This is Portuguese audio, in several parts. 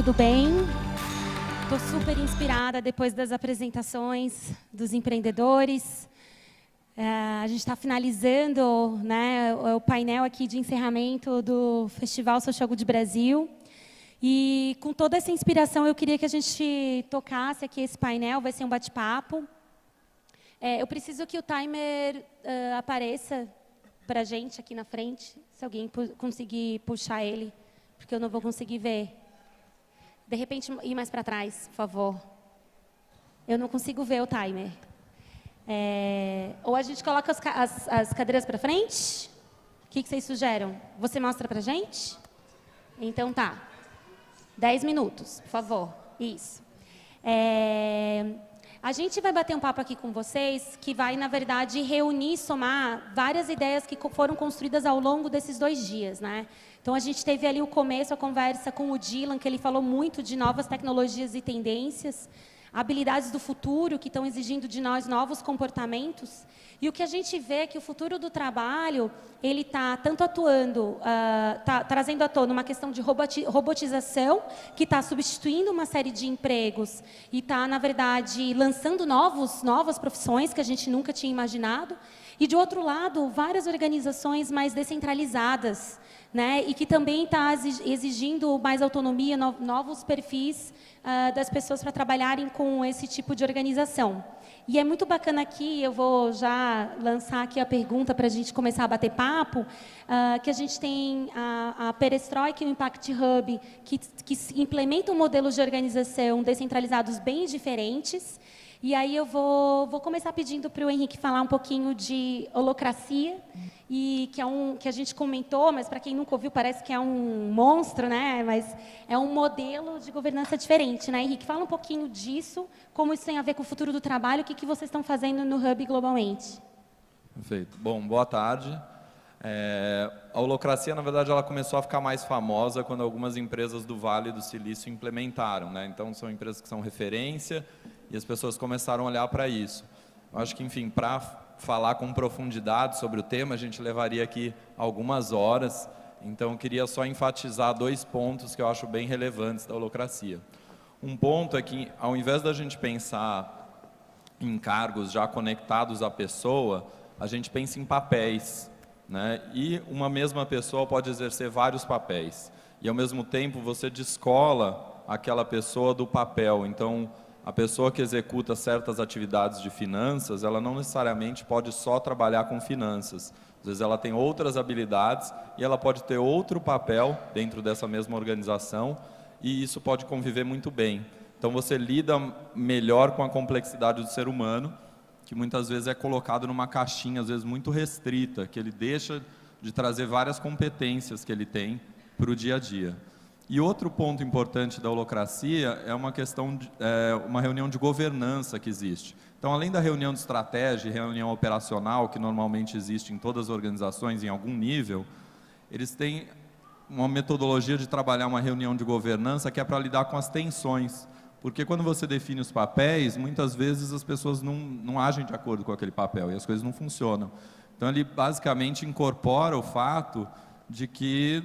tudo bem? Estou super inspirada depois das apresentações dos empreendedores. A gente está finalizando, né, o painel aqui de encerramento do Festival Social Good Brasil. E com toda essa inspiração, eu queria que a gente tocasse aqui esse painel, vai ser um bate-papo. Eu preciso que o timer apareça para a gente aqui na frente, se alguém conseguir puxar ele, porque eu não vou conseguir ver. De repente, ir mais para trás, por favor. Eu não consigo ver o timer. Ou a gente coloca as cadeiras para frente? O que vocês sugerem? Você mostra para a gente? Então tá. 10 minutos, por favor. Isso. A gente vai bater um papo aqui com vocês que vai, na verdade, reunir, somar várias ideias que foram construídas ao longo desses 2 dias, né? Então, a gente teve ali o começo, a conversa com o Dylan, que ele falou muito de novas tecnologias e tendências, habilidades do futuro que estão exigindo de nós novos comportamentos. E o que a gente vê é que o futuro do trabalho, ele está tanto atuando, trazendo à tona uma questão de robotização, que está substituindo uma série de empregos e está, na verdade, lançando novas profissões que a gente nunca tinha imaginado. E, de outro lado, várias organizações mais descentralizadas, né, e que também está exigindo mais autonomia, novos perfis das pessoas para trabalharem com esse tipo de organização. E é muito bacana aqui, eu vou já lançar aqui a pergunta para a gente começar a bater papo, que a gente tem a Perestroika e o Impact Hub, que implementam modelos de organização descentralizados bem diferentes. E aí eu vou começar pedindo para o Henrique falar um pouquinho de holocracia, e que a gente comentou, mas para quem nunca ouviu parece que é um monstro, né? Mas é um modelo de governança diferente, né? Henrique, fala um pouquinho disso, como isso tem a ver com o futuro do trabalho, o que vocês estão fazendo no Hub globalmente. Perfeito. Bom, boa tarde. A holocracia, na verdade, ela começou a ficar mais famosa quando algumas empresas do Vale do Silício implementaram, né? Então, são empresas que são referência e as pessoas começaram a olhar para isso. Eu acho que, enfim, para falar com profundidade sobre o tema, a gente levaria aqui algumas horas. Então, eu queria só enfatizar 2 pontos que eu acho bem relevantes da holocracia. Um ponto é que, ao invés da gente pensar em cargos já conectados à pessoa, a gente pensa em papéis, né? E uma mesma pessoa pode exercer vários papéis. E, ao mesmo tempo, você descola aquela pessoa do papel. Então, a pessoa que executa certas atividades de finanças, ela não necessariamente pode só trabalhar com finanças. Às vezes ela tem outras habilidades e ela pode ter outro papel dentro dessa mesma organização e isso pode conviver muito bem. Então você lida melhor com a complexidade do ser humano, que muitas vezes é colocado numa caixinha, às vezes muito restrita, que ele deixa de trazer várias competências que ele tem para o dia a dia. E outro ponto importante da holocracia é uma questão, uma reunião de governança que existe. Então, além da reunião de estratégia e reunião operacional, que normalmente existe em todas as organizações em algum nível, eles têm uma metodologia de trabalhar uma reunião de governança que é para lidar com as tensões. Porque quando você define os papéis, muitas vezes as pessoas não agem de acordo com aquele papel e as coisas não funcionam. Então, ele basicamente incorpora o fato de que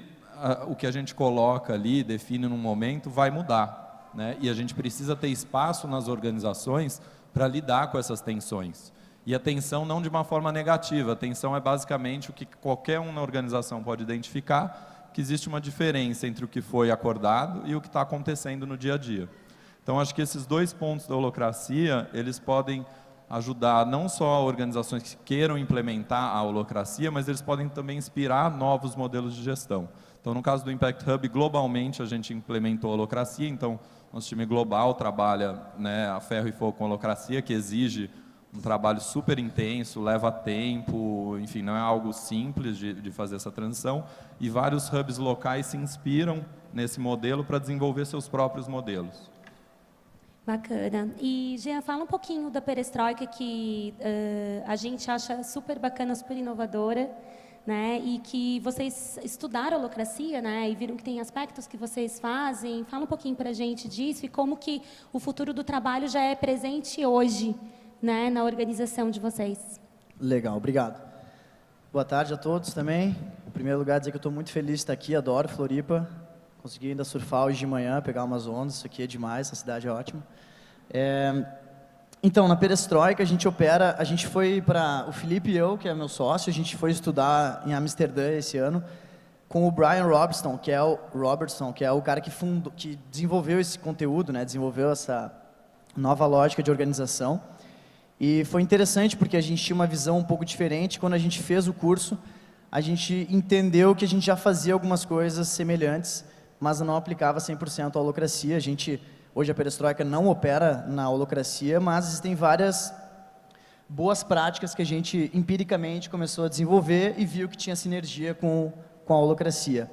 o que a gente coloca ali, define num momento, vai mudar, né? E a gente precisa ter espaço nas organizações para lidar com essas tensões. E a tensão não de uma forma negativa, a tensão é basicamente o que qualquer um na organização pode identificar, que existe uma diferença entre o que foi acordado e o que está acontecendo no dia a dia. Então, acho que esses 2 pontos da holocracia, eles podem ajudar não só organizações que queiram implementar a holocracia, mas eles podem também inspirar novos modelos de gestão. Então, no caso do Impact Hub, globalmente a gente implementou a holocracia, então nosso time global trabalha, né, a ferro e fogo com a holocracia, que exige um trabalho super intenso, leva tempo, enfim, não é algo simples de fazer essa transição, e vários hubs locais se inspiram nesse modelo para desenvolver seus próprios modelos. Bacana. E, Jean, fala um pouquinho da Perestroika, que a gente acha super bacana, super inovadora, né? E que vocês estudaram a holocracia, né? E viram que tem aspectos que vocês fazem. Fala um pouquinho para a gente disso e como que o futuro do trabalho já é presente hoje, né, na organização de vocês. Legal, obrigado. Boa tarde a todos também. Em primeiro lugar, dizer que eu estou muito feliz de estar aqui, adoro Floripa. Consegui ainda surfar hoje de manhã, pegar umas ondas, isso aqui é demais, a cidade é ótima. Então, na Perestroika, a gente foi para, o Felipe e eu, que é meu sócio, a gente foi estudar em Amsterdã esse ano, com o Brian Robertson, que é o cara que desenvolveu esse conteúdo, né, desenvolveu essa nova lógica de organização. E foi interessante porque a gente tinha uma visão um pouco diferente. Quando a gente fez o curso, a gente entendeu que a gente já fazia algumas coisas semelhantes, mas não aplicava 100% a holacracia. Hoje a Perestroika não opera na holacracia, mas existem várias boas práticas que a gente empiricamente começou a desenvolver e viu que tinha sinergia com a holacracia.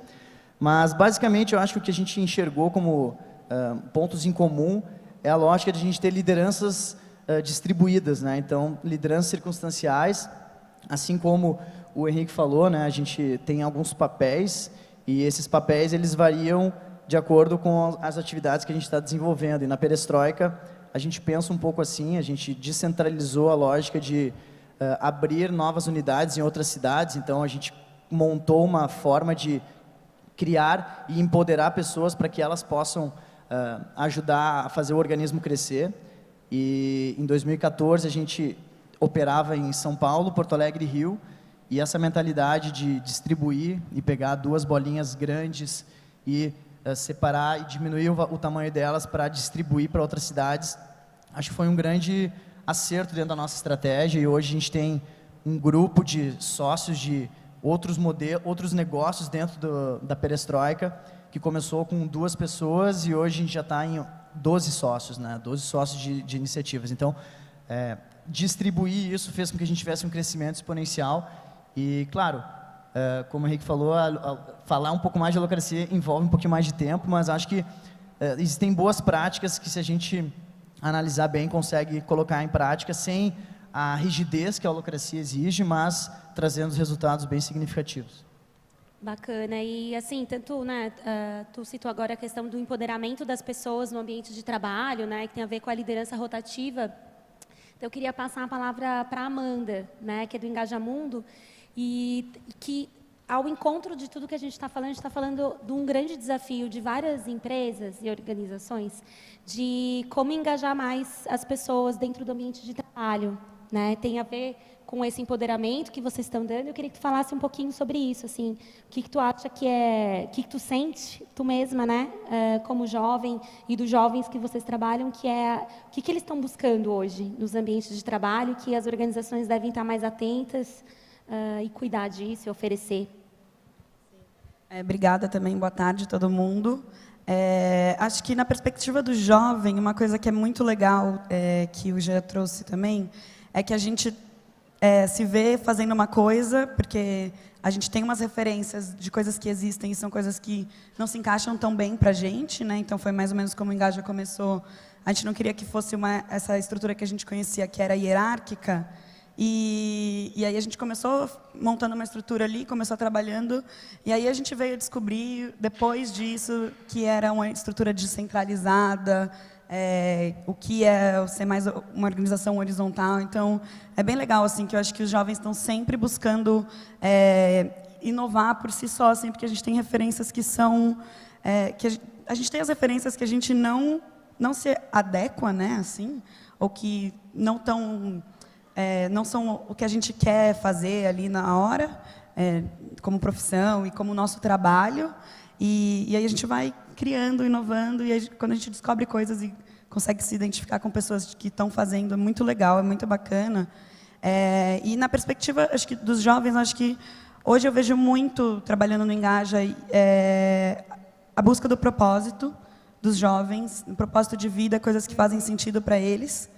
Mas basicamente eu acho que o que a gente enxergou como pontos em comum é a lógica de a gente ter lideranças distribuídas, né? Então, lideranças circunstanciais, assim como o Henrique falou, né? A gente tem alguns papéis e esses papéis eles variam de acordo com as atividades que a gente está desenvolvendo. E na Perestroika, a gente pensa um pouco assim, a gente descentralizou a lógica de abrir novas unidades em outras cidades, então a gente montou uma forma de criar e empoderar pessoas para que elas possam ajudar a fazer o organismo crescer. E em 2014 a gente operava em São Paulo, Porto Alegre e Rio, e essa mentalidade de distribuir e pegar duas bolinhas grandes e separar e diminuir o tamanho delas para distribuir para outras cidades, acho que foi um grande acerto dentro da nossa estratégia. E hoje a gente tem um grupo de sócios de outros negócios dentro da Perestroika, que começou com 2 pessoas e hoje a gente já está em 12 sócios, né? 12 sócios de iniciativas. Então, distribuir isso fez com que a gente tivesse um crescimento exponencial. E, claro, como o Henrique falou, falar um pouco mais de holacracia envolve um pouquinho mais de tempo, mas acho que existem boas práticas que, se a gente analisar bem, consegue colocar em prática sem a rigidez que a holacracia exige, mas trazendo os resultados bem significativos. Bacana. E assim, tanto, né, tu citou agora a questão do empoderamento das pessoas no ambiente de trabalho, né, que tem a ver com a liderança rotativa. Então, eu queria passar a palavra para a Amanda, né, que é do Engajamundo, e que, ao encontro de tudo que a gente está falando de um grande desafio de várias empresas e organizações, de como engajar mais as pessoas dentro do ambiente de trabalho, né, tem a ver com esse empoderamento que vocês estão dando. Eu queria que tu falasse um pouquinho sobre isso, assim, o que tu acha que o que tu sente, tu mesma, né, como jovem, e dos jovens que vocês trabalham, o que eles estão buscando hoje nos ambientes de trabalho, que as organizações devem estar mais atentas e cuidar disso e oferecer. Obrigada também, boa tarde a todo mundo. Acho que na perspectiva do jovem, uma coisa que é muito legal, que o Jean trouxe também, é que a gente se vê fazendo uma coisa, porque a gente tem umas referências de coisas que existem e são coisas que não se encaixam tão bem para a gente, né? Então, foi mais ou menos como o Engaja começou. A gente não queria que fosse essa estrutura que a gente conhecia, que era hierárquica, e aí a gente começou montando uma estrutura ali, começou trabalhando, e aí a gente veio descobrir, depois disso, que era uma estrutura descentralizada, o que é ser mais uma organização horizontal. Então, é bem legal, assim, que eu acho que os jovens estão sempre buscando inovar por si só, assim, porque a gente tem referências que são... a gente tem as referências que a gente não se adequa, né, assim, ou que não são o que a gente quer fazer ali na hora, como profissão e como nosso trabalho, e aí a gente vai criando, inovando, e aí, quando a gente descobre coisas e consegue se identificar com pessoas que estão fazendo, é muito legal, é muito bacana. E na perspectiva, acho que dos jovens, acho que hoje eu vejo muito, trabalhando no Engaja, a busca do propósito dos jovens, o propósito de vida, coisas que fazem sentido para eles,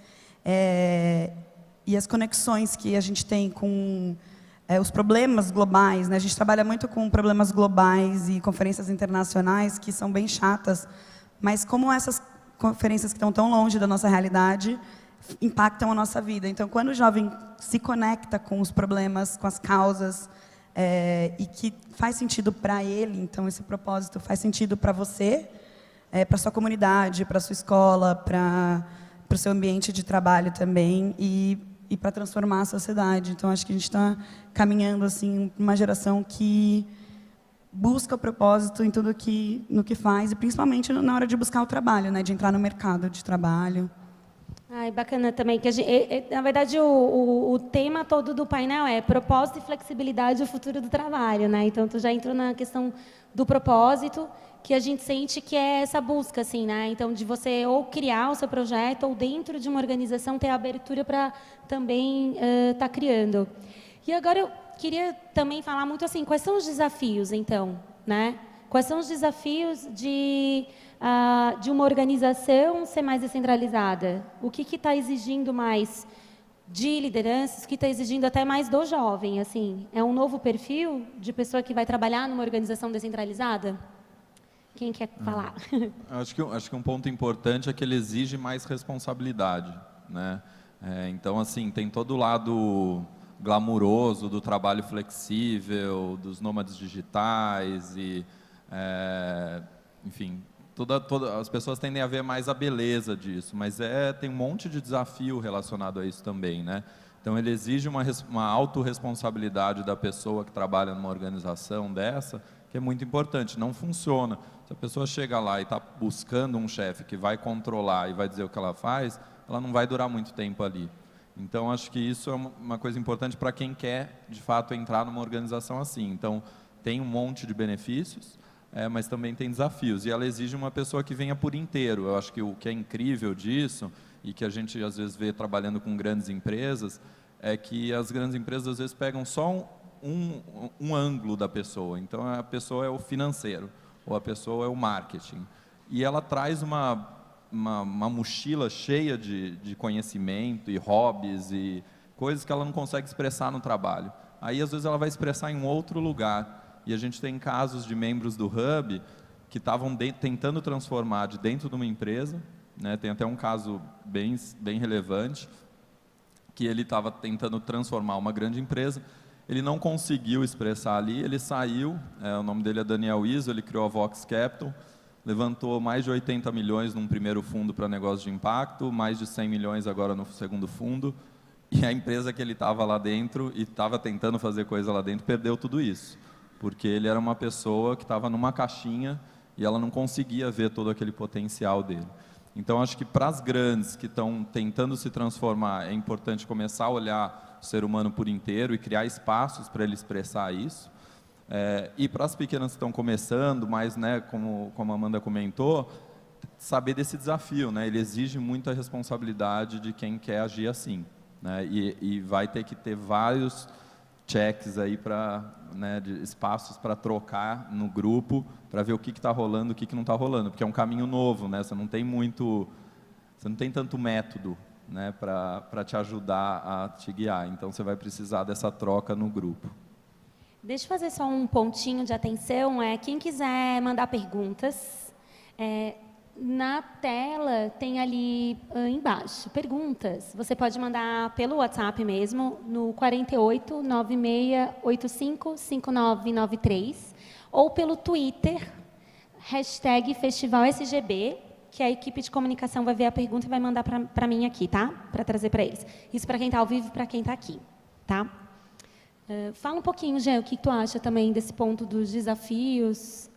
e as conexões que a gente tem com os problemas globais, né? A gente trabalha muito com problemas globais e conferências internacionais que são bem chatas, mas como essas conferências que estão tão longe da nossa realidade impactam a nossa vida. Então, quando o jovem se conecta com os problemas, com as causas, e que faz sentido para ele, então esse propósito faz sentido para você, para a sua comunidade, para a sua escola, para o seu ambiente de trabalho também, e para transformar a sociedade. Então, acho que a gente está caminhando assim uma geração que busca o propósito em tudo no que faz, e principalmente na hora de buscar o trabalho, né, de entrar no mercado de trabalho. Ai, bacana também, que na verdade o tema todo do painel é propósito e flexibilidade, o futuro do trabalho, né? Então tu já entrou na questão do propósito, que a gente sente que é essa busca, assim, né? Então de você ou criar o seu projeto ou dentro de uma organização ter a abertura para também estar criando. E agora eu queria também falar muito assim, quais são os desafios, então, né? Quais são os desafios de uma organização ser mais descentralizada? O que está exigindo mais de lideranças, o que está exigindo até mais do jovem? Assim, é um novo perfil de pessoa que vai trabalhar numa organização descentralizada? Quem quer falar? Acho que um ponto importante é que ele exige mais responsabilidade, né? Então, assim, tem todo o lado glamuroso do trabalho flexível, dos nômades digitais e, enfim, as pessoas tendem a ver mais a beleza disso, mas tem um monte de desafio relacionado a isso também, né? Então ele exige uma autorresponsabilidade da pessoa que trabalha numa organização dessa, que é muito importante. Não funciona. Se a pessoa chega lá e está buscando um chefe que vai controlar e vai dizer o que ela faz, ela não vai durar muito tempo ali. Então acho que isso é uma coisa importante para quem quer, de fato, entrar numa organização assim. Então tem um monte de benefícios, mas também tem desafios, e ela exige uma pessoa que venha por inteiro. Eu acho que o que é incrível disso, e que a gente às vezes vê trabalhando com grandes empresas, é que as grandes empresas às vezes pegam só um ângulo da pessoa. Então a pessoa é o financeiro, ou a pessoa é o marketing, e ela traz uma mochila cheia de conhecimento e hobbies e coisas que ela não consegue expressar no trabalho. Aí às vezes ela vai expressar em um outro lugar. E a gente tem casos de membros do Hub que estavam tentando transformar de dentro de uma empresa, né? Tem até um caso bem relevante, que ele estava tentando transformar uma grande empresa, ele não conseguiu expressar ali, ele saiu, o nome dele é Daniel Iso, ele criou a Vox Capital, levantou mais de 80 milhões num primeiro fundo para negócios de impacto, mais de 100 milhões agora no segundo fundo, e a empresa que ele estava lá dentro e estava tentando fazer coisa lá dentro perdeu tudo isso, porque ele era uma pessoa que estava numa caixinha e ela não conseguia ver todo aquele potencial dele. Então, acho que para as grandes que estão tentando se transformar, é importante começar a olhar o ser humano por inteiro e criar espaços para ele expressar isso. E para as pequenas que estão começando, mas, né, como a Amanda comentou, saber desse desafio, né? Ele exige muita responsabilidade de quem quer agir assim, né? E vai ter que ter vários checks aí de espaços para trocar no grupo, para ver o que está rolando, o que não está rolando, porque é um caminho novo, né? Você não tem tanto método, né, para te ajudar a te guiar, então você vai precisar dessa troca no grupo. Deixa eu fazer só um pontinho de atenção, quem quiser mandar perguntas, na tela tem ali embaixo, perguntas. Você pode mandar pelo WhatsApp mesmo, no 48 9685 5993, ou pelo Twitter, #FestivalSGB, que a equipe de comunicação vai ver a pergunta e vai mandar para mim aqui, tá? Para trazer para eles. Isso para quem está ao vivo e para quem está aqui, tá? Fala um pouquinho, Gê, o que tu acha também desse ponto dos desafios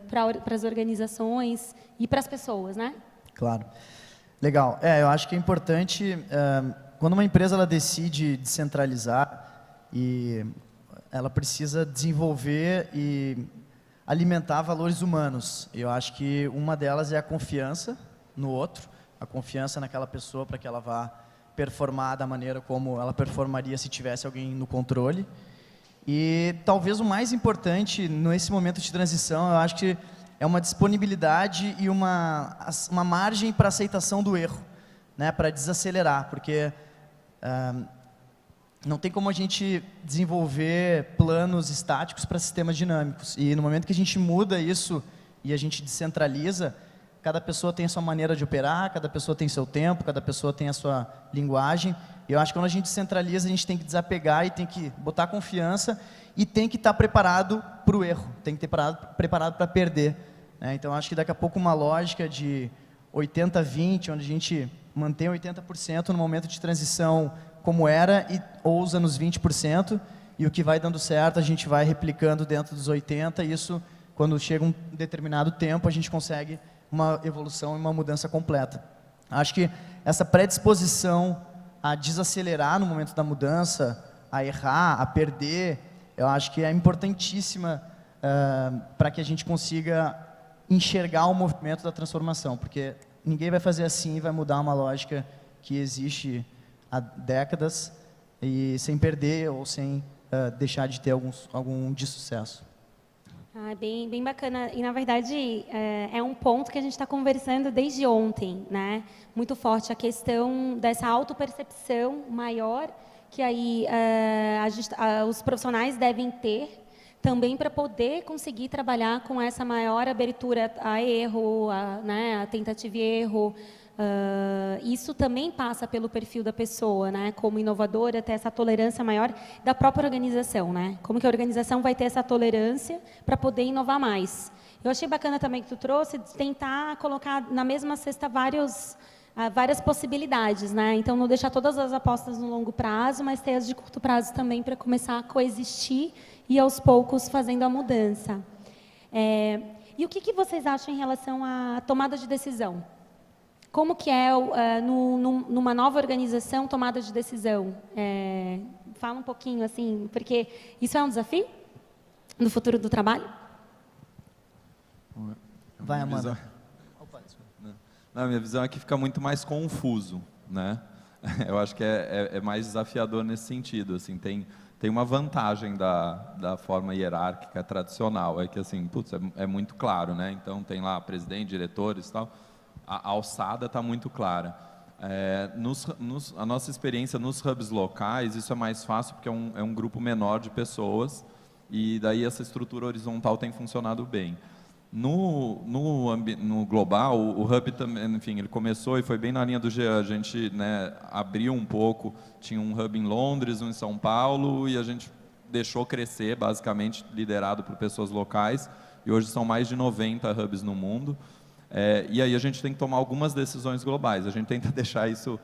para as organizações e para as pessoas, né? Claro. Legal. Eu acho que é importante, quando uma empresa ela decide descentralizar, e ela precisa desenvolver e alimentar valores humanos. Eu acho que uma delas é a confiança no outro, a confiança naquela pessoa para que ela vá performar da maneira como ela performaria se tivesse alguém no controle. E talvez o mais importante nesse momento de transição, eu acho que é uma disponibilidade e uma margem para aceitação do erro, né, para desacelerar, porque não tem como a gente desenvolver planos estáticos para sistemas dinâmicos. E no momento que a gente muda isso e a gente descentraliza, cada pessoa tem a sua maneira de operar, cada pessoa tem seu tempo, cada pessoa tem a sua linguagem. E eu acho que quando a gente descentraliza, a gente tem que desapegar e tem que botar confiança e tem que estar preparado para o erro, tem que estar preparado para perder, né? Então, acho que daqui a pouco uma lógica de 80-20, onde a gente mantém 80% no momento de transição como era e ousa nos 20%, e o que vai dando certo a gente vai replicando dentro dos 80, e isso, quando chega um determinado tempo, a gente consegue uma evolução e uma mudança completa. Acho que essa predisposição a desacelerar no momento da mudança, a errar, a perder, eu acho que é importantíssima para que a gente consiga enxergar o movimento da transformação, porque ninguém vai fazer assim e vai mudar uma lógica que existe há décadas e sem perder ou sem deixar de ter algum de sucesso. Bem bacana. E, na verdade, é um ponto que a gente está conversando desde ontem, né? Muito forte a questão dessa autopercepção maior que aí os profissionais devem ter também para poder conseguir trabalhar com essa maior abertura a erro, a tentativa e erro. Isso também passa pelo perfil da pessoa, né? Como inovadora, ter essa tolerância maior da própria organização, né? Como que a organização vai ter essa tolerância para poder inovar mais. Eu achei bacana também que tu trouxe, tentar colocar na mesma cesta várias possibilidades, né? Então, não deixar todas as apostas no longo prazo, mas ter as de curto prazo também para começar a coexistir e, aos poucos, fazendo a mudança. E o que vocês acham em relação à tomada de decisão? Como que é, numa nova organização, tomada de decisão? Fala um pouquinho, assim, porque isso é um desafio no futuro do trabalho? Vai, Amanda. A minha visão é que fica muito mais confuso, né? Eu acho que é mais desafiador nesse sentido. Assim, tem uma vantagem da forma hierárquica tradicional, é que assim, putz, é muito claro, né? Então tem lá presidente, diretores e tal. A alçada está muito clara. A nossa experiência nos hubs locais, isso é mais fácil porque é um grupo menor de pessoas e daí essa estrutura horizontal tem funcionado bem. No global, o hub também, enfim, ele começou e foi bem na linha do Jean. A gente, né, abriu um pouco, tinha um hub em Londres, um em São Paulo e a gente deixou crescer, basicamente liderado por pessoas locais e hoje são mais de 90 hubs no mundo. E aí a gente tem que tomar algumas decisões globais. A gente tenta deixar isso,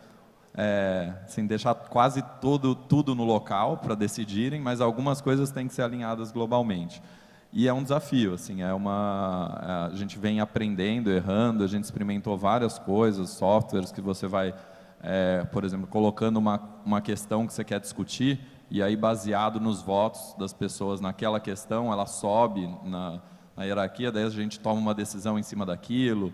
assim, deixar quase tudo no local para decidirem, mas algumas coisas têm que ser alinhadas globalmente. E é um desafio, assim, a gente vem aprendendo, errando, a gente experimentou várias coisas, softwares que você vai, por exemplo, colocando uma questão que você quer discutir, e aí baseado nos votos das pessoas naquela questão, ela sobe na hierarquia, daí a gente toma uma decisão em cima daquilo,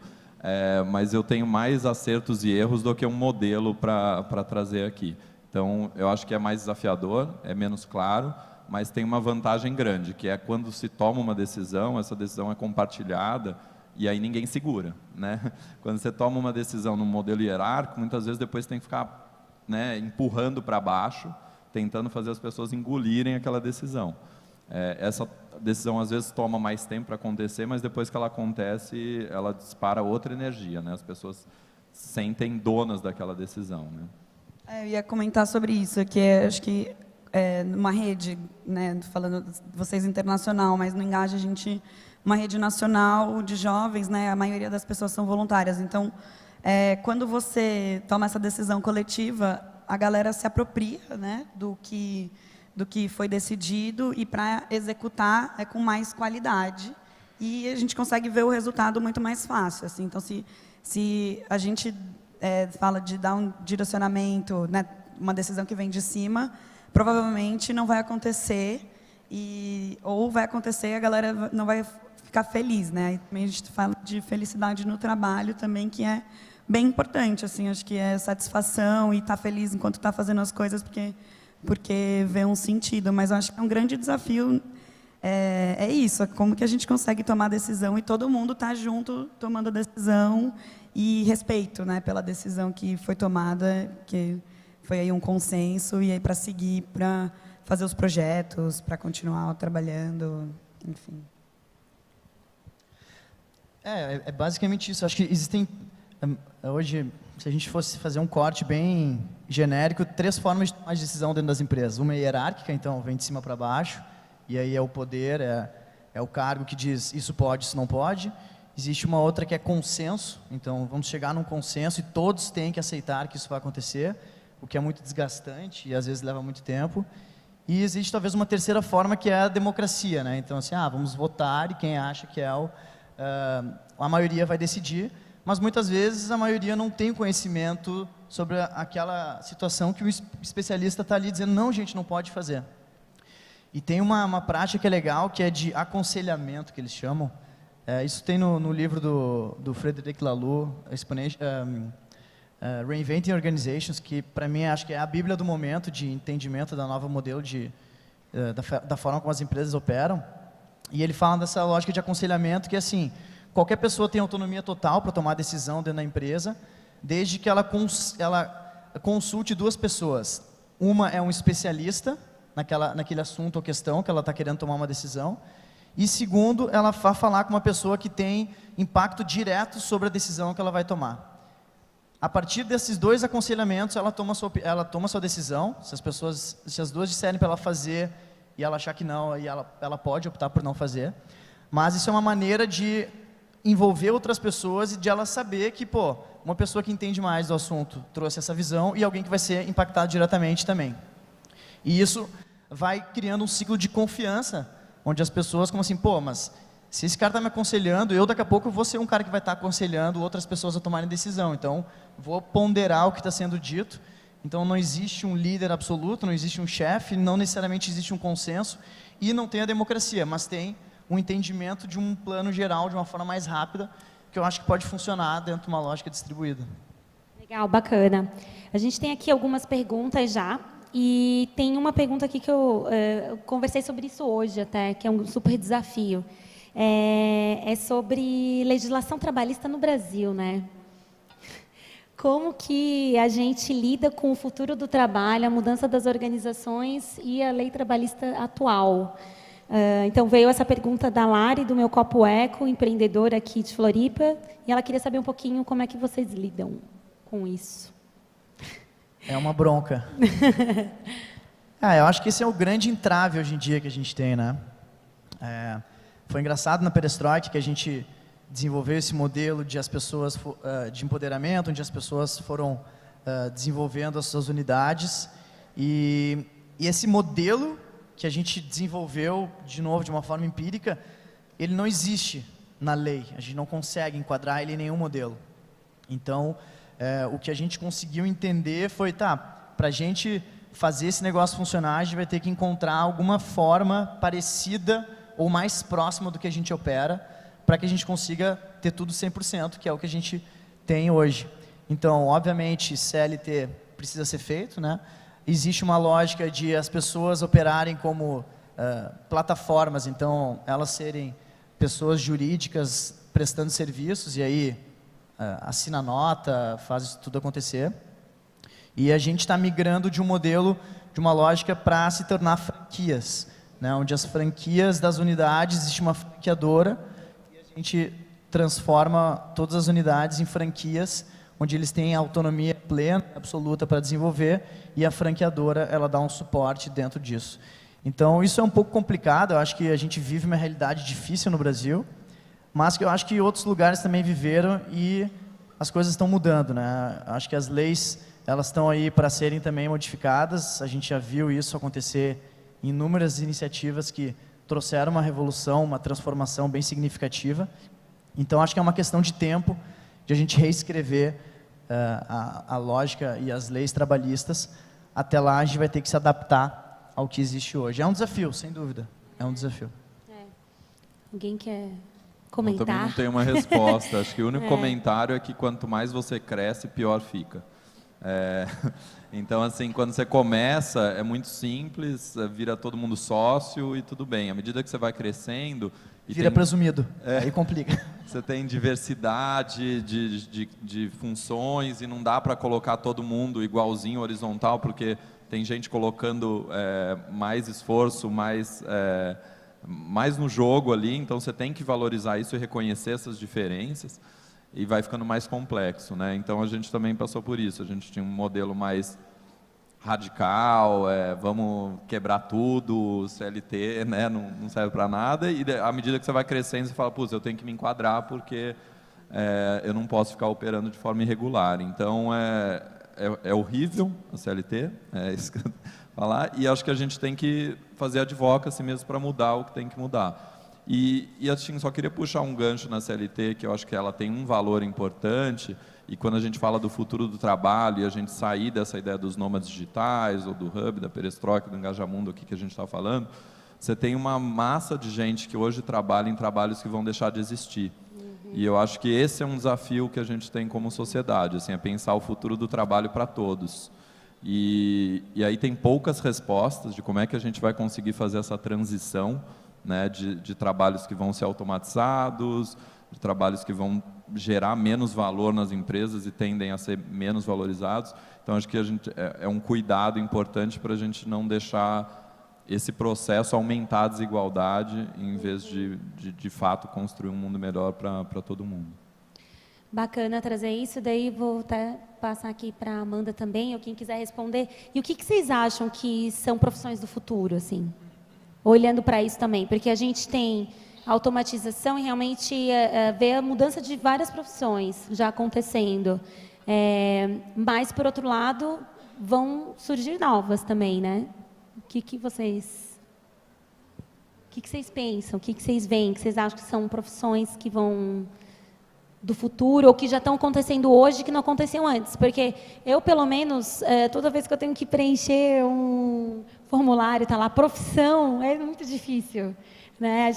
mas eu tenho mais acertos e erros do que um modelo para trazer aqui. Então, eu acho que é mais desafiador, é menos claro, mas tem uma vantagem grande, que é quando se toma uma decisão, essa decisão é compartilhada e aí ninguém segura, né? Quando você toma uma decisão num modelo hierárquico, muitas vezes depois tem que ficar, né, empurrando para baixo, tentando fazer as pessoas engolirem aquela decisão. Essa decisão às vezes toma mais tempo para acontecer, mas depois que ela acontece, ela dispara outra energia, né? As pessoas se sentem donas daquela decisão, né? Eu ia comentar sobre isso, que acho que numa rede, né, falando de vocês internacional, mas no Engaja a gente, uma rede nacional de jovens, né, a maioria das pessoas são voluntárias. Então, quando você toma essa decisão coletiva, a galera se apropria, né, do que foi decidido e para executar com mais qualidade e a gente consegue ver o resultado muito mais fácil. Assim. Então, se a gente fala de dar um direcionamento, né, uma decisão que vem de cima, provavelmente não vai acontecer ou vai acontecer e a galera não vai ficar feliz, né? E também a gente fala de felicidade no trabalho também, que é bem importante, assim, acho que é satisfação e estar feliz enquanto está fazendo as coisas porque vê um sentido, mas eu acho que é um grande desafio, isso, como que a gente consegue tomar a decisão e todo mundo está junto tomando a decisão e respeito, né, pela decisão que foi tomada, que foi aí um consenso e aí para seguir, para fazer os projetos, para continuar trabalhando, enfim. É basicamente isso. Acho que existem, hoje, se a gente fosse fazer um corte bem genérico, 3 formas de tomar decisão dentro das empresas. Uma é hierárquica, então vem de cima para baixo, e aí é o poder, é o cargo que diz isso pode, isso não pode. Existe uma outra que é consenso, então vamos chegar num consenso e todos têm que aceitar que isso vai acontecer, o que é muito desgastante e às vezes leva muito tempo. E existe talvez uma terceira forma, que é a democracia, né? Então, assim, vamos votar e quem acha que é a maioria vai decidir, mas muitas vezes a maioria não tem conhecimento sobre aquela situação que o especialista está ali dizendo, não, gente, não pode fazer. E tem uma prática que é legal, que é de aconselhamento, que eles chamam. Isso tem no livro do Frederic Laloux, Reinventing Organizations, que para mim acho que é a bíblia do momento de entendimento da nova modelo da forma como as empresas operam. E ele fala dessa lógica de aconselhamento, que é assim, qualquer pessoa tem autonomia total para tomar decisão dentro da empresa, desde que ela consulte duas pessoas. Uma é um especialista naquele assunto ou questão que ela está querendo tomar uma decisão, e segundo, ela vai falar com uma pessoa que tem impacto direto sobre a decisão que ela vai tomar. A partir desses dois aconselhamentos, ela toma sua decisão. Se as duas disserem para ela fazer e ela achar que não, aí ela pode optar por não fazer. Mas isso é uma maneira de envolver outras pessoas e de ela saber que, uma pessoa que entende mais do assunto trouxe essa visão e alguém que vai ser impactado diretamente também. E isso vai criando um ciclo de confiança, onde as pessoas como assim, mas se esse cara está me aconselhando, eu daqui a pouco vou ser um cara que vai estar aconselhando outras pessoas a tomarem decisão. Então, vou ponderar o que está sendo dito. Então, não existe um líder absoluto, não existe um chefe, não necessariamente existe um consenso, e não tem a democracia, mas tem um entendimento de um plano geral, de uma forma mais rápida, que eu acho que pode funcionar dentro de uma lógica distribuída. Legal, bacana. A gente tem aqui algumas perguntas já, e tem uma pergunta aqui que eu conversei sobre isso hoje até, que é um super desafio. É sobre legislação trabalhista no Brasil, né? Como que a gente lida com o futuro do trabalho, a mudança das organizações e a lei trabalhista atual? Então, veio essa pergunta da Lari, do Meu Copo Eco, empreendedora aqui de Floripa, e ela queria saber um pouquinho como é que vocês lidam com isso. É uma bronca. Eu acho que esse é o grande entrave hoje em dia que a gente tem, né? Foi engraçado na Perestroika que a gente desenvolveu esse modelo de de empoderamento, onde as pessoas foram desenvolvendo as suas unidades. E esse modelo que a gente desenvolveu, de novo, de uma forma empírica, ele não existe na lei. A gente não consegue enquadrar ele em nenhum modelo. Então, o que a gente conseguiu entender foi, para a gente fazer esse negócio funcionar, a gente vai ter que encontrar alguma forma parecida ou mais próxima do que a gente opera, para que a gente consiga ter tudo 100%, que é o que a gente tem hoje. Então, obviamente, CLT precisa ser feito, né? Existe uma lógica de as pessoas operarem como plataformas, então, elas serem pessoas jurídicas prestando serviços, e aí assina nota, faz isso tudo acontecer. E a gente está migrando de um modelo, de uma lógica para se tornar franquias, né? Onde as franquias das unidades, existe uma franqueadora, e a gente transforma todas as unidades em franquias, onde eles têm autonomia plena, absoluta para desenvolver, e a franqueadora, ela dá um suporte dentro disso. Então, isso é um pouco complicado, eu acho que a gente vive uma realidade difícil no Brasil, mas que eu acho que outros lugares também viveram e as coisas estão mudando, né? Acho que as leis, elas estão aí para serem também modificadas, a gente já viu isso acontecer em inúmeras iniciativas que trouxeram uma revolução, uma transformação bem significativa. Então, acho que é uma questão de tempo de a gente reescrever a lógica e as leis trabalhistas. Até lá, a gente vai ter que se adaptar ao que existe hoje. É um desafio, sem dúvida. É um desafio. Alguém quer Eu comentar? também não tenho uma resposta. Acho que o único comentário é que quanto mais você cresce, pior fica. Então, assim, quando você começa, é muito simples, vira todo mundo sócio e tudo bem. À medida que você vai crescendo... Vira presumido, aí complica. Você tem diversidade de funções e não dá para colocar todo mundo igualzinho, horizontal, porque tem gente colocando mais esforço, mais no jogo ali, então você tem que valorizar isso e reconhecer essas diferenças e vai ficando mais complexo, né? Então a gente também passou por isso, a gente tinha um modelo mais radical, vamos quebrar tudo, CLT, né, não serve para nada, e à medida que você vai crescendo, você fala, putz, eu tenho que me enquadrar porque eu não posso ficar operando de forma irregular. Então, é horrível a CLT, falar, e acho que a gente tem que fazer advocacy mesmo para mudar o que tem que mudar. E assim, só queria puxar um gancho na CLT, que eu acho que ela tem um valor importante, e quando a gente fala do futuro do trabalho, e a gente sair dessa ideia dos nômades digitais, ou do hub, da perestroika, do engajamundo aqui que a gente está falando, você tem uma massa de gente que hoje trabalha em trabalhos que vão deixar de existir. E eu acho que esse é um desafio que a gente tem como sociedade, assim, é pensar o futuro do trabalho para todos. E aí tem poucas respostas de como é que a gente vai conseguir fazer essa transição, né, de trabalhos que vão ser automatizados, de trabalhos que vão gerar menos valor nas empresas e tendem a ser menos valorizados. Então, acho que é um cuidado importante para a gente não deixar esse processo aumentar a desigualdade, em vez de fato, construir um mundo melhor para todo mundo. Bacana trazer isso, daí vou até passar aqui para a Amanda também, ou quem quiser responder. E o que vocês acham que são profissões do futuro, assim? Olhando para isso também, porque a gente tem automatização e realmente vê a mudança de várias profissões já acontecendo. Mas, por outro lado, vão surgir novas também, né? O que vocês pensam? O que vocês veem? Que vocês acham que são profissões que vão do futuro ou que já estão acontecendo hoje que não aconteciam antes? Porque eu, pelo menos, toda vez que eu tenho que preencher um formulário, está lá, profissão, é muito difícil. Né?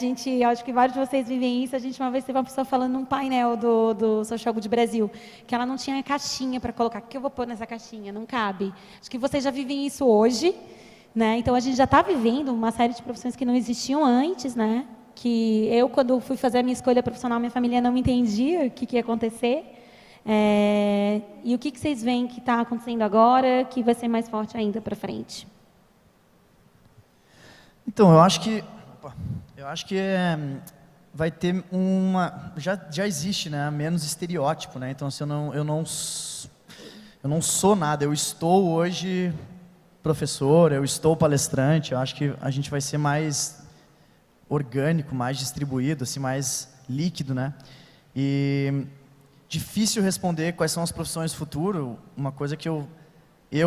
Acho que vários de vocês vivem isso. A gente uma vez teve uma pessoa falando num painel do Social Good Brasil, que ela não tinha caixinha para colocar. O que eu vou pôr nessa caixinha? Não cabe. Acho que vocês já vivem isso hoje. Né? Então, a gente já está vivendo uma série de profissões que não existiam antes, né? Que eu, quando fui fazer a minha escolha profissional, minha família não me entendia o que ia acontecer. E o que vocês veem que está acontecendo agora, que vai ser mais forte ainda para frente? Então, eu acho que vai ter já existe, né, menos estereótipo, né? Então, assim, eu não sou nada, eu estou hoje professor, eu estou palestrante. Eu acho que a gente vai ser mais orgânico, mais distribuído, assim, mais líquido, né? E difícil responder quais são as profissões do futuro. Uma coisa que eu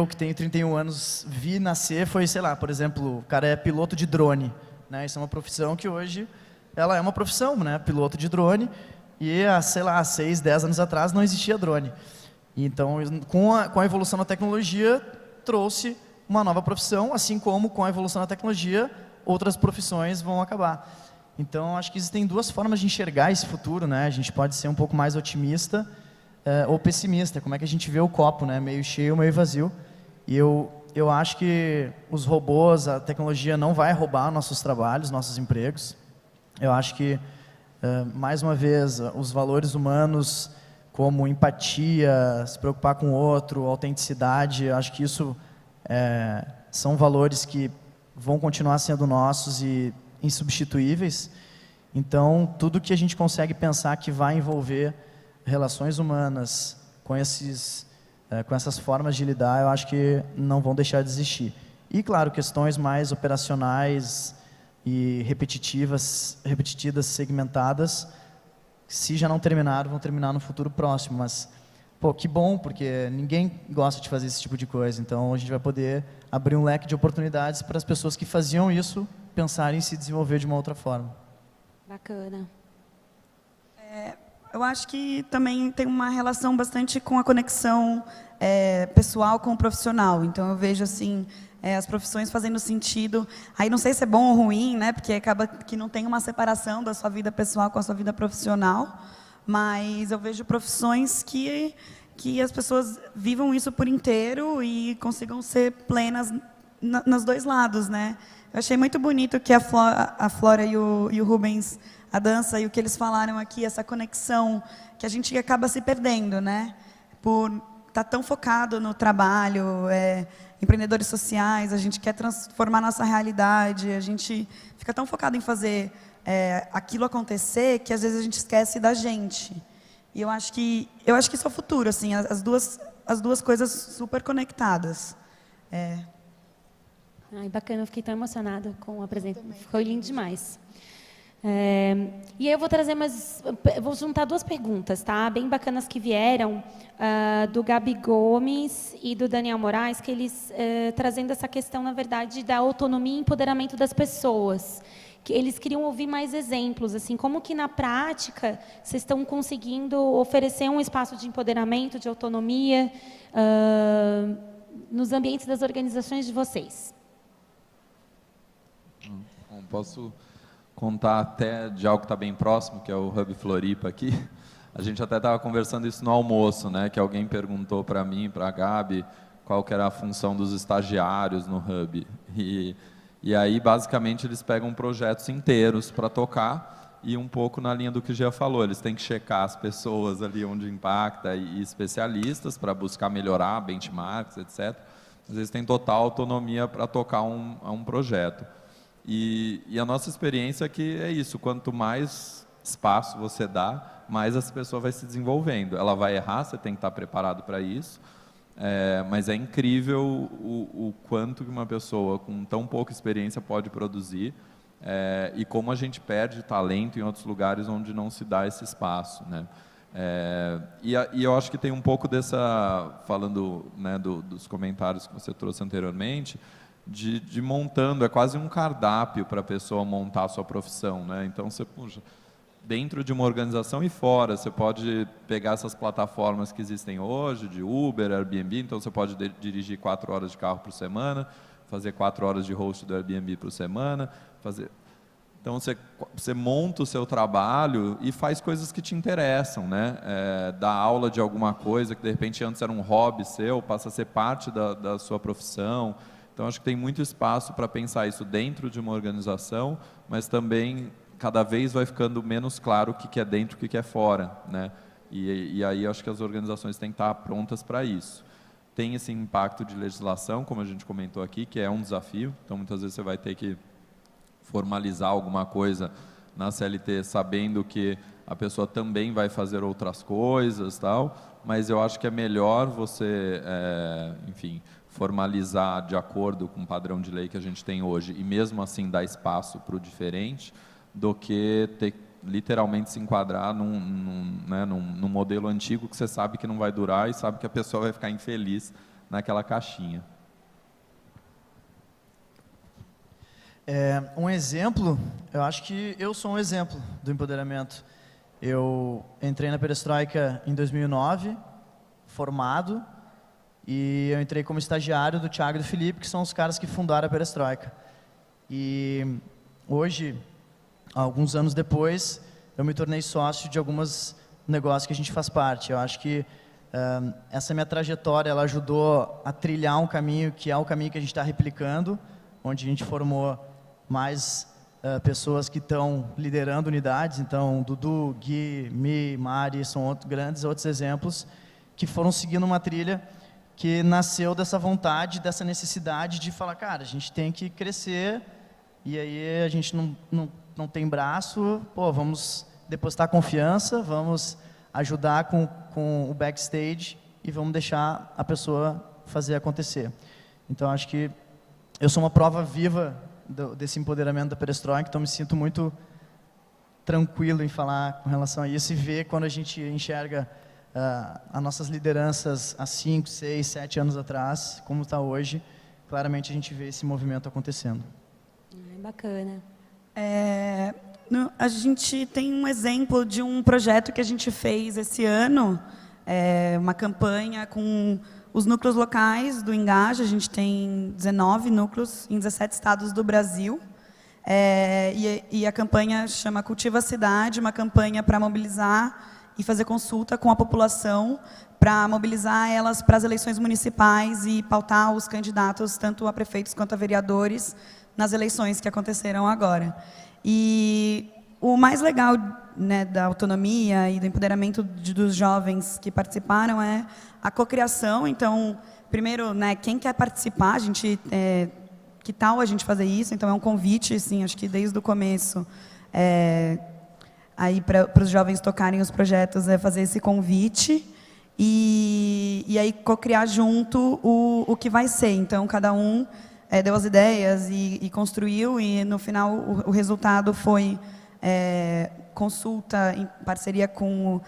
que tenho 31 anos vi nascer foi, sei lá, por exemplo, o cara é piloto de drone, né? Isso é uma profissão que hoje ela é uma profissão, né? Piloto de drone. E sei lá, 6, 10 anos atrás não existia drone. Então, com a evolução da tecnologia, trouxe uma nova profissão, assim como com a evolução da tecnologia, outras profissões vão acabar. Então, acho que existem duas formas de enxergar esse futuro, né? A gente pode ser um pouco mais otimista ou pessimista. Como é que a gente vê o copo, né? Meio cheio, meio vazio. E eu acho que os robôs, a tecnologia não vai roubar nossos trabalhos, nossos empregos. Eu acho que, mais uma vez, os valores humanos, como empatia, se preocupar com o outro, autenticidade, eu acho que isso são valores que vão continuar sendo nossos e insubstituíveis. Então, tudo que a gente consegue pensar que vai envolver relações humanas com essas formas de lidar, eu acho que não vão deixar de existir. E, claro, questões mais operacionais e repetitivas, segmentadas, se já não terminaram, vão terminar no futuro próximo. Mas, pô, que bom, porque ninguém gosta de fazer esse tipo de coisa. Então, a gente vai poder abrir um leque de oportunidades para as pessoas que faziam isso pensarem em se desenvolver de uma outra forma. Bacana. Eu acho que também tem uma relação bastante com a conexão pessoal com o profissional. Então, eu vejo assim, as profissões fazendo sentido. Aí não sei se é bom ou ruim, né? Porque acaba que não tem uma separação da sua vida pessoal com a sua vida profissional. Mas eu vejo profissões que as pessoas vivam isso por inteiro e consigam ser plenas nos dois lados, né? Eu achei muito bonito que a Flora e o Rubens, a dança e o que eles falaram aqui, essa conexão que a gente acaba se perdendo, né? Por estar tão focado no trabalho, empreendedores sociais, a gente quer transformar nossa realidade, a gente fica tão focado em fazer aquilo acontecer que às vezes a gente esquece da gente. E eu acho que isso é o futuro, assim, as duas coisas super conectadas. Ai, bacana, eu fiquei tão emocionada com a apresentação. Foi lindo demais. E aí eu vou trazer vou juntar duas perguntas, tá? Bem bacanas que vieram, do Gabi Gomes e do Daniel Moraes, que eles trazendo essa questão, na verdade, da autonomia e empoderamento das pessoas. Que eles queriam ouvir mais exemplos, assim, como que na prática vocês estão conseguindo oferecer um espaço de empoderamento, de autonomia, nos ambientes das organizações de vocês. Bom, posso contar até de algo que está bem próximo, que é o Hub Floripa aqui. A gente até estava conversando isso no almoço, né, que alguém perguntou para mim, para a Gabi, qual que era a função dos estagiários no Hub. E aí, basicamente, eles pegam projetos inteiros para tocar e um pouco na linha do que o Gia falou, eles têm que checar as pessoas ali onde impacta e especialistas para buscar melhorar benchmarks, etc. Mas eles têm total autonomia para tocar um projeto. E a nossa experiência é que é isso, quanto mais espaço você dá, mais essa pessoa vai se desenvolvendo. Ela vai errar, você tem que estar preparado para isso, mas é incrível o quanto que uma pessoa com tão pouca experiência pode produzir, e como a gente perde talento em outros lugares onde não se dá esse espaço, né? E eu acho que tem um pouco falando, né, dos comentários que você trouxe anteriormente, de montando, é quase um cardápio para a pessoa montar a sua profissão, né? Então, você, puxa, dentro de uma organização e fora, você pode pegar essas plataformas que existem hoje, de Uber, Airbnb, então você pode dirigir 4 horas de carro por semana, fazer 4 horas de host do Airbnb por semana, então você monta o seu trabalho e faz coisas que te interessam, né? Dá aula de alguma coisa que de repente antes era um hobby seu, passa a ser parte da sua profissão. Então, acho que tem muito espaço para pensar isso dentro de uma organização, mas também cada vez vai ficando menos claro o que é dentro e o que é fora, né? E aí acho que as organizações têm que estar prontas para isso. Tem esse impacto de legislação, como a gente comentou aqui, que é um desafio. Então, muitas vezes você vai ter que formalizar alguma coisa na CLT sabendo que a pessoa também vai fazer outras coisas, tal, mas eu acho que é melhor você, enfim, formalizar de acordo com o padrão de lei que a gente tem hoje e mesmo assim dar espaço para o diferente, do que ter literalmente se enquadrar num modelo antigo que você sabe que não vai durar e sabe que a pessoa vai ficar infeliz naquela caixinha. Um exemplo, eu acho que eu sou um exemplo do empoderamento. Eu entrei na Perestroika em 2009, formado, e eu entrei como estagiário do Thiago e do Felipe, que são os caras que fundaram a Perestroika. E hoje, alguns anos depois, eu me tornei sócio de alguns negócios que a gente faz parte. Eu acho que essa minha trajetória, ela ajudou a trilhar um caminho que é o caminho que a gente está replicando, onde a gente formou mais pessoas que estão liderando unidades. Então, Dudu, Gui, Mi, Mari, são outros exemplos que foram seguindo uma trilha que nasceu dessa vontade, dessa necessidade de falar, cara, a gente tem que crescer, e aí a gente não tem braço, pô, vamos depositar confiança, vamos ajudar com o backstage e vamos deixar a pessoa fazer acontecer. Então, acho que eu sou uma prova viva desse empoderamento da Perestroika, então me sinto muito tranquilo em falar com relação a isso e ver quando a gente enxerga as nossas lideranças há 5, 6, 7 anos atrás, como está hoje, claramente a gente vê esse movimento acontecendo. Bacana. A gente tem um exemplo de um projeto que a gente fez esse ano, uma campanha com os núcleos locais do Engaja. A gente tem 19 núcleos em 17 estados do Brasil. E a campanha chama Cultiva a Cidade, uma campanha para mobilizar e fazer consulta com a população, para mobilizar elas para as eleições municipais e pautar os candidatos, tanto a prefeitos quanto a vereadores, nas eleições que aconteceram agora. E o mais legal, né, da autonomia e do empoderamento dos jovens que participaram é a cocriação. Então, primeiro, né, quem quer participar, a gente, que tal a gente fazer isso? Então, é um convite, assim, acho que desde o começo, aí para os jovens tocarem os projetos, fazer esse convite e aí cocriar junto o que vai ser. Então, cada um deu as ideias e construiu, e no final o resultado foi consulta em parceria com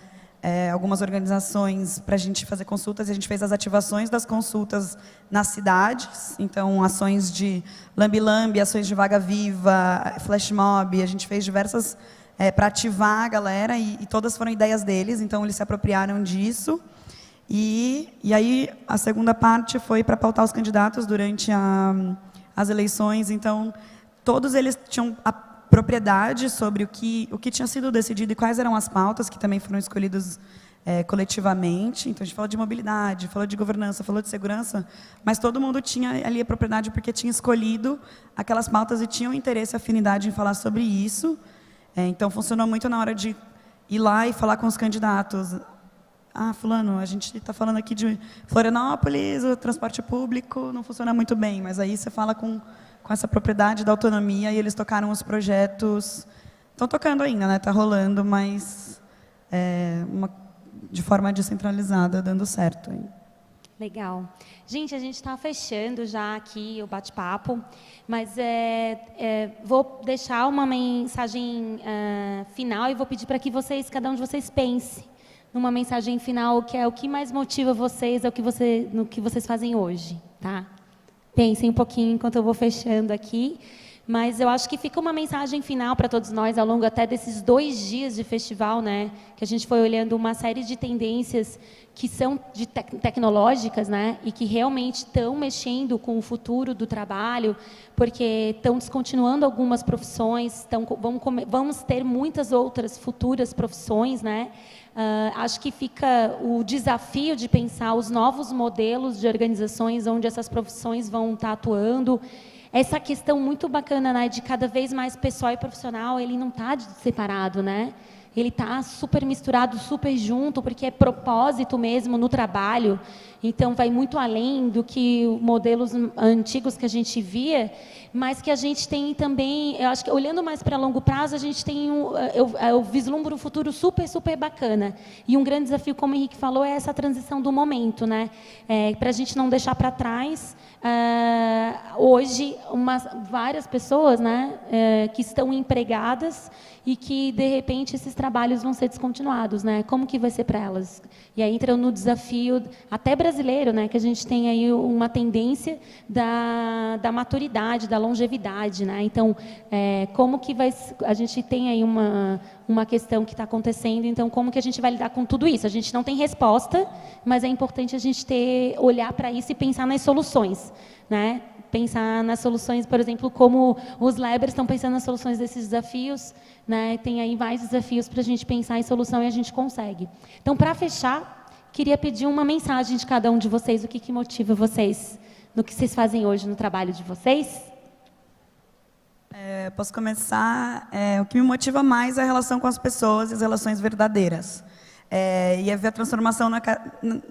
algumas organizações para a gente fazer consultas, e a gente fez as ativações das consultas nas cidades, então ações de lambi-lambi, ações de vaga viva, flash mob, a gente fez diversas para ativar a galera, e todas foram ideias deles, então eles se apropriaram disso. E aí a segunda parte foi para pautar os candidatos durante as eleições, então todos eles tinham a propriedade sobre o que tinha sido decidido e quais eram as pautas que também foram escolhidas coletivamente. Então a gente falou de mobilidade, falou de governança, falou de segurança, mas todo mundo tinha ali a propriedade porque tinha escolhido aquelas pautas e tinha um interesse e afinidade em falar sobre isso. Então funcionou muito na hora de ir lá e falar com os candidatos. Fulano, a gente está falando aqui de Florianópolis, o transporte público não funciona muito bem, mas aí você fala com essa propriedade da autonomia, e eles tocaram os projetos. Estão tocando ainda, né? Está rolando, mas de forma descentralizada, dando certo. Legal. Gente, a gente está fechando já aqui o bate-papo, mas vou deixar uma mensagem final e vou pedir para que cada um de vocês pense numa mensagem final, que é o que mais motiva vocês no que vocês fazem hoje, tá? Pensem um pouquinho enquanto eu vou fechando aqui, mas eu acho que fica uma mensagem final para todos nós ao longo até desses 2 dias de festival, né? Que a gente foi olhando uma série de tendências que são tecnológicas, né? E que realmente estão mexendo com o futuro do trabalho, porque estão descontinuando algumas profissões, vamos ter muitas outras futuras profissões, né? Acho que fica o desafio de pensar os novos modelos de organizações onde essas profissões vão estar atuando. Essa questão muito bacana, né, de cada vez mais pessoal e profissional, ele não está separado, né? Ele está super misturado, super junto, porque é propósito mesmo no trabalho. Então, vai muito além do que modelos antigos que a gente via, mas que a gente tem também, eu acho que olhando mais para longo prazo, a gente tem eu vislumbro um futuro super, super bacana. E um grande desafio, como o Henrique falou, é essa transição do momento, né? Para a gente não deixar para trás, hoje, várias pessoas, né, que estão empregadas e que, de repente, esses trabalhos vão ser descontinuados, né? Como que vai ser para elas? E aí entra no desafio, até brasileiro, né? Que a gente tem aí uma tendência da maturidade, da longevidade, né? Então, como que a gente tem aí uma questão que está acontecendo, então como que a gente vai lidar com tudo isso? A gente não tem resposta, mas é importante a gente olhar para isso e pensar nas soluções, né? Pensar nas soluções, por exemplo, como os Labers estão pensando nas soluções desses desafios, né? Tem aí mais desafios para a gente pensar em solução e a gente consegue. Então, para fechar, queria pedir uma mensagem de cada um de vocês, o que motiva vocês no que vocês fazem hoje no trabalho de vocês? Posso começar? O que me motiva mais é a relação com as pessoas e as relações verdadeiras. E é ver a transformação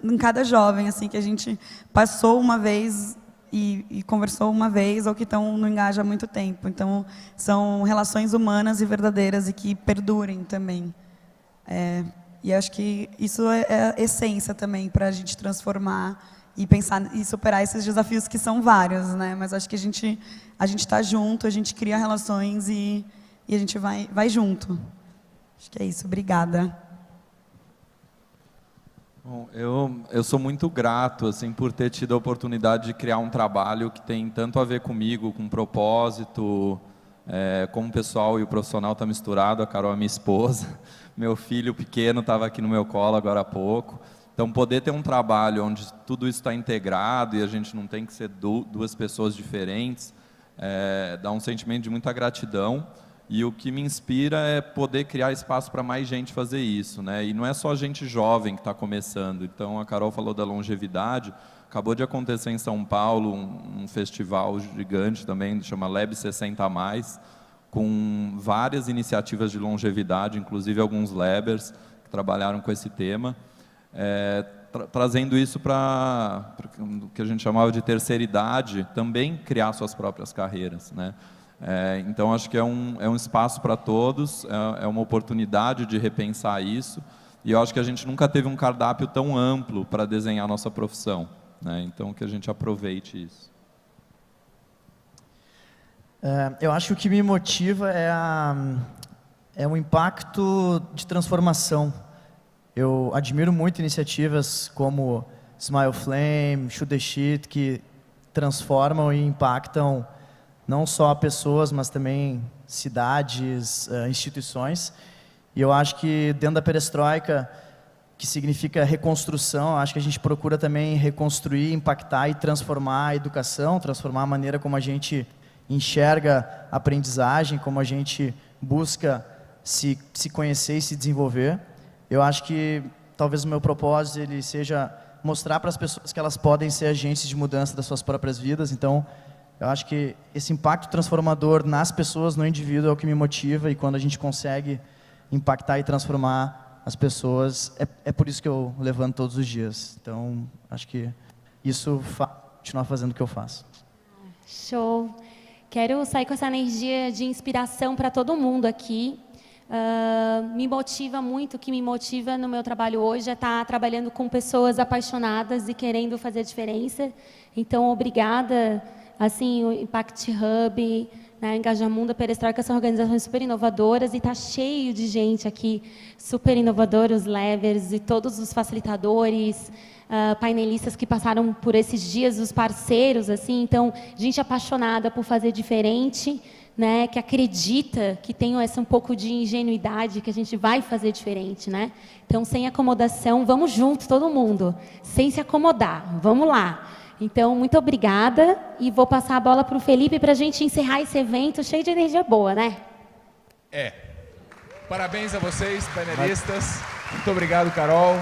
em cada jovem, assim, que a gente passou uma vez e conversou uma vez, ou que estão no Engaja há muito tempo. Então, são relações humanas e verdadeiras e que perdurem também. E acho que isso é a essência também para a gente transformar e pensar e superar esses desafios que são vários, né? Mas acho que a gente está junto, a gente cria relações e a gente vai junto. Acho que é isso. Obrigada. Bom, eu sou muito grato assim, por ter tido a oportunidade de criar um trabalho que tem tanto a ver comigo, com propósito, como o pessoal e o profissional está misturado. A Carol é minha esposa, meu filho pequeno estava aqui no meu colo agora há pouco. Então, poder ter um trabalho onde tudo isso está integrado e a gente não tem que ser duas pessoas diferentes, dá um sentimento de muita gratidão. E o que me inspira é poder criar espaço para mais gente fazer isso, né? E não é só gente jovem que está começando. Então, a Carol falou da longevidade. Acabou de acontecer em São Paulo um festival gigante também, chama Lab 60+, com várias iniciativas de longevidade, inclusive alguns labers que trabalharam com esse tema, trazendo isso para o que a gente chamava de terceira idade, também criar suas próprias carreiras, né? Então, acho que é um espaço para todos, é uma oportunidade de repensar isso, e eu acho que a gente nunca teve um cardápio tão amplo para desenhar a nossa profissão, né? Então, que a gente aproveite isso. Eu acho que o que me motiva é É um impacto de transformação. Eu admiro muito iniciativas como Smile Flame, Shoot the Shit, que transformam e impactam não só pessoas, mas também cidades, instituições. E eu acho que dentro da perestroika, que significa reconstrução, acho que a gente procura também reconstruir, impactar e transformar a educação, transformar a maneira como a gente enxerga a aprendizagem, como a gente busca se conhecer e se desenvolver. Eu acho que talvez o meu propósito ele seja mostrar para as pessoas que elas podem ser agentes de mudança das suas próprias vidas. Então, eu acho que esse impacto transformador nas pessoas, no indivíduo, é o que me motiva, e quando a gente consegue impactar e transformar as pessoas, é por isso que eu levanto todos os dias. Então, acho que isso continuar fazendo o que eu faço. Show! Quero sair com essa energia de inspiração para todo mundo aqui. Me motiva muito, o que me motiva no meu trabalho hoje é estar trabalhando com pessoas apaixonadas e querendo fazer a diferença. Então, obrigada. Assim, o Impact Hub, né, Engajamundo, a Perestroika são organizações super inovadoras e está cheio de gente aqui super inovadora, os levers e todos os facilitadores, painelistas que passaram por esses dias, os parceiros, assim, então, gente apaixonada por fazer diferente, né, que acredita, que tem um pouco de ingenuidade, que a gente vai fazer diferente, né? Então, sem acomodação, vamos junto, todo mundo, sem se acomodar, vamos lá. Então, muito obrigada, e vou passar a bola para o Felipe para a gente encerrar esse evento cheio de energia boa, né? Parabéns a vocês, painelistas. Muito obrigado, Carol.